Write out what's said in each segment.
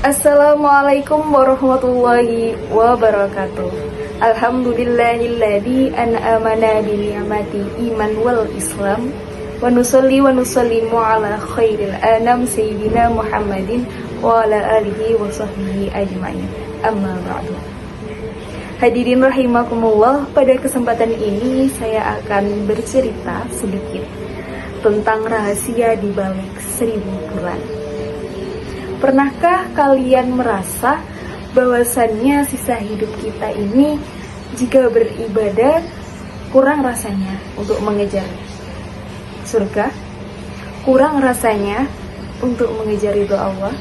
Assalamualaikum warahmatullahi wabarakatuh. Alhamdulillahilladzi an'amana bi ni'mati iman wal islam wa nusalli wa nusallimu ala khairil anam sayyidina Muhammadin wa ala alihi wa sahbihi ajma'in. Amma ba'du. Hadirin rahimakumullah, pada kesempatan ini saya akan bercerita sedikit tentang rahasia di balik 1000 bulan. Pernahkah kalian merasa bahwasannya sisa hidup kita ini jika beribadah kurang rasanya untuk mengejar surga? Kurang rasanya untuk mengejar ridho Allah?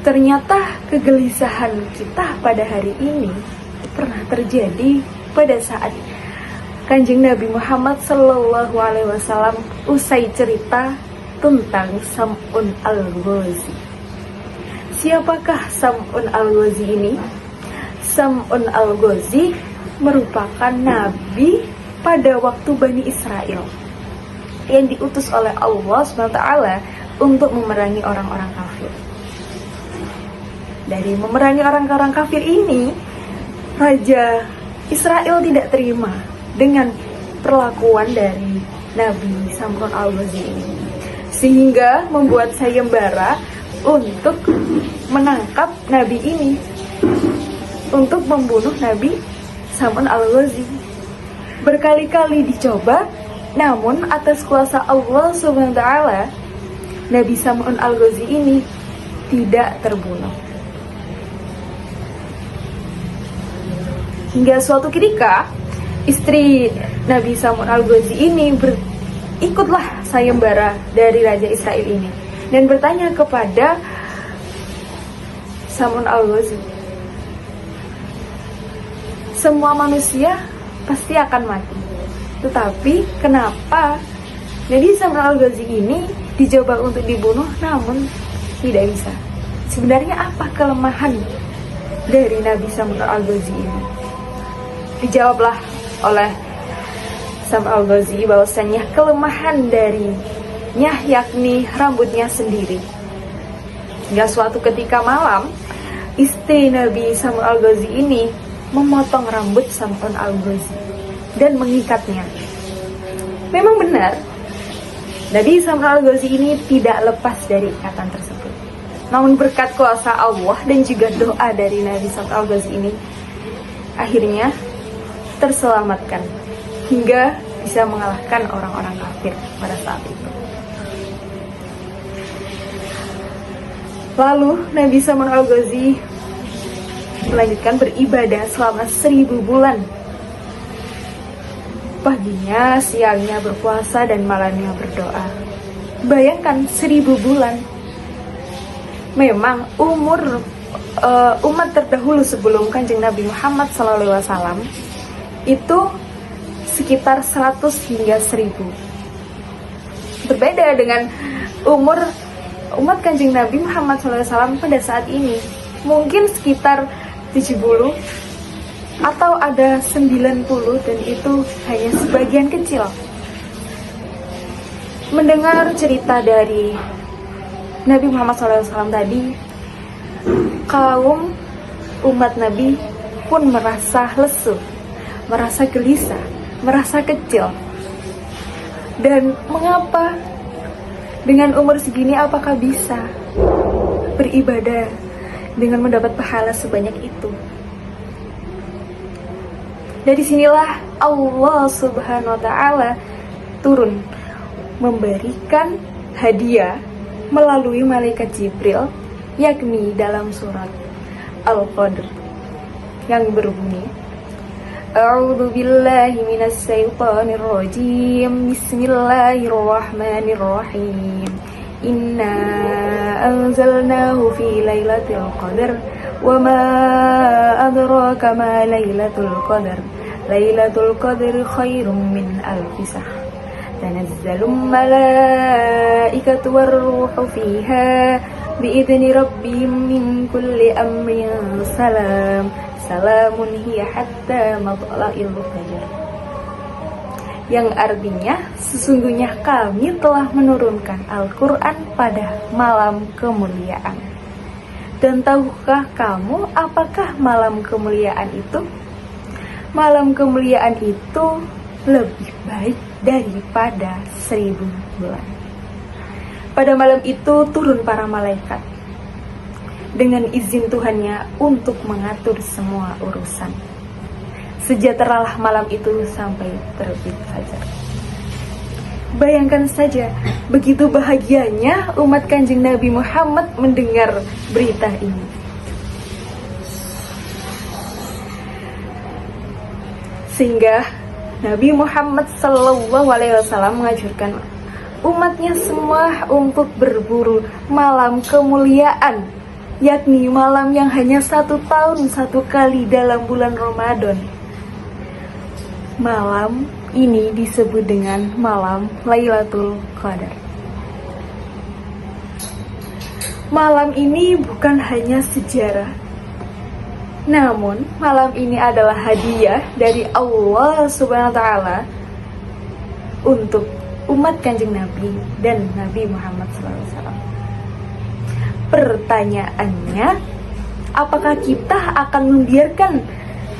Ternyata kegelisahan kita pada hari ini pernah terjadi pada saat Kanjeng Nabi Muhammad SAW usai cerita tentang Sam'un al-Ghazi. Siapakah Sam'un al-Ghazi ini? Sam'un al-Ghazi merupakan nabi pada waktu Bani Israel yang diutus oleh Allah SWT untuk memerangi orang-orang kafir. Dari memerangi orang-orang kafir ini, Raja Israel tidak terima dengan perlakuan dari Nabi Sam'un al-Ghazi ini, sehingga membuat sayembara untuk menangkap nabi ini, untuk membunuh Nabi Sam'un al-Ghazi. Berkali-kali dicoba, namun atas kuasa Allah SWT, Nabi Sam'un al-Ghazi ini tidak terbunuh. Hingga suatu ketika, istri Nabi Sam'un al-Ghazi ini ikutlah sayembara dari Raja Israel ini dan bertanya kepada Sam'un al-Ghazi, semua manusia pasti akan mati, tetapi kenapa Nabi Sam'un al-Ghazi ini dicoba untuk dibunuh namun tidak bisa? Sebenarnya apa kelemahan dari Nabi Sam'un al-Ghazi ini? Dijawablah oleh Sam'un al-Ghazi bahwasanya kelemahan darinya yakni rambutnya sendiri. Hingga suatu ketika malam, istri Nabi Sam'un al-Ghazi ini memotong rambut Sam'un al-Ghazi dan mengikatnya. Memang benar, Nabi Sam'un al-Ghazi ini tidak lepas dari ikatan tersebut. Namun berkat kuasa Allah dan juga doa dari Nabi Sam'un al-Ghazi ini, akhirnya terselamatkan hingga bisa mengalahkan orang-orang kafir pada saat itu. Lalu Nabi Sam'un al-Ghazi melanjutkan beribadah selama 1000 bulan. Paginya, siangnya berpuasa dan malamnya berdoa. Bayangkan 1000 bulan. Memang umur umat terdahulu sebelum Kanjeng Nabi Muhammad SAW itu sekitar 100 hingga 1000. Berbeda dengan umur umat Kanjeng Nabi Muhammad SAW pada saat ini, mungkin sekitar 70 atau ada 90, dan itu hanya sebagian kecil. Mendengar cerita dari Nabi Muhammad SAW tadi, kaum umat Nabi pun merasa lesu, merasa gelisah, merasa kecil. Dan mengapa dengan umur segini apakah bisa beribadah dengan mendapat pahala sebanyak itu? Dari sinilah Allah Subhanahu wa Ta'ala turun memberikan hadiah melalui malaikat Jibril, yakni dalam surat Al-Qadr yang berbunyi, A'udzu billahi minas syaitonir rajim. Bismillahirrahmanirrahim. Inna anzalnahu fi lailatul qadar wa ma adraka ma lailatul qadar. Lailatul qadri khairum min alfi shahr. Tanazzalul malaikatu warruhu fiha biidzni rabbihim min kulli amrin salam. Salamun hiya hatta matla'il fajr. yang artinya sesungguhnya kami telah menurunkan Al-Quran pada malam kemuliaan. Dan tahukah kamu apakah malam kemuliaan itu? Malam kemuliaan itu lebih baik daripada 1000 bulan. Pada malam itu turun para malaikat dengan izin Tuhannya untuk mengatur semua urusan. Sejahteralah malam itu sampai terbit fajar. Bayangkan saja, begitu bahagianya umat Kanjeng Nabi Muhammad mendengar berita ini. Sehingga Nabi Muhammad SAW mengajarkan umatnya semua untuk berburu malam kemuliaan, yakni malam yang hanya 1 tahun 1 kali dalam bulan Ramadan. Malam ini disebut dengan malam Lailatul Qadar. Malam ini bukan hanya sejarah, namun malam ini adalah hadiah dari Allah Subhanahu wa Ta'ala untuk umat Kanjeng Nabi dan Nabi Muhammad SAW. Pertanyaannya, apakah kita akan membiarkan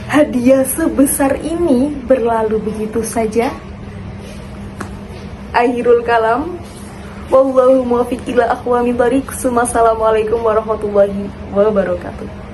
hadiah sebesar ini berlalu begitu saja? Akhirul kalam, wallahu muwaffiq ila aqwamit thoriq. Assalamualaikum warahmatullahi wabarakatuh.